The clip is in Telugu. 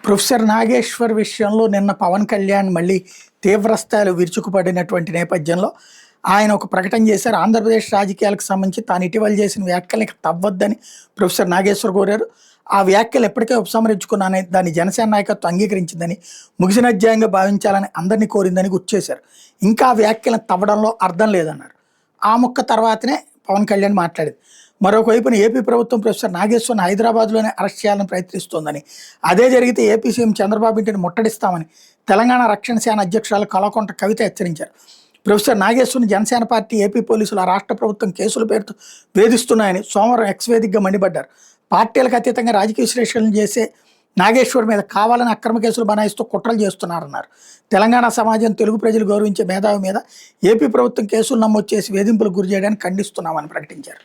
ప్రొఫెసర్ నాగేశ్వర్ విషయంలో నిన్న పవన్ కళ్యాణ్ మళ్ళీ తీవ్రస్థాయిలో విరుచుకుపడినటువంటి నేపథ్యంలో ఆయన ఒక ప్రకటన చేశారు. ఆంధ్రప్రదేశ్ రాజకీయాలకు సంబంధించి తాను ఇటీవల చేసిన వ్యాఖ్యలకి తవ్వద్దని ప్రొఫెసర్ నాగేశ్వర్ కోరారు. ఆ వ్యాఖ్యలు ఎప్పటికే ఉపసంహరించుకున్నానని, దాన్ని జనసేన నాయకత్వం అంగీకరించిందని, ముగిసిన అధ్యాయంగా భావించాలని అందరినీ కోరిందని గుర్తు చేశారు. ఇంకా ఆ వ్యాఖ్యలను తవ్వడంలో అర్థం లేదన్నారు. ఆ ముక్క తర్వాతనే పవన్ కళ్యాణ్ మాట్లాడేది. మరొకవైపున ఏపీ ప్రభుత్వం ప్రొఫెసర్ నాగేశ్వర్ని హైదరాబాద్లోనే అరెస్ట్ చేయాలని ప్రయత్నిస్తోందని, అదే జరిగితే ఏపీ సీఎం చంద్రబాబు ఇంటిని ముట్టడిస్తామని తెలంగాణ రక్షణ సేన అధ్యక్షురాలు కల్వకుంట్ల కవిత హెచ్చరించారు. ప్రొఫెసర్ నాగేశ్వర్ని జనసేన పార్టీ, ఏపీ పోలీసులు, ఆ రాష్ట్ర ప్రభుత్వం కేసుల పేరుతో వేధిస్తున్నాయని సోమవారం ఎక్స్ వేదికగా మండిపడ్డారు. పార్టీలకు అతీతంగా రాజకీయ విశ్లేషణలు చేసే నాగేశ్వర్ మీద కావాలని అక్రమ కేసులు బనాయిస్తూ కుట్రలు చేస్తున్నారన్నారు. తెలంగాణ సమాజం, తెలుగు ప్రజలు గౌరవించే మేధావి మీద ఏపీ ప్రభుత్వం కేసులు నమోదు చేసి వేధింపులకు గురి చేయడానికి ఖండిస్తున్నామని ప్రకటించారు.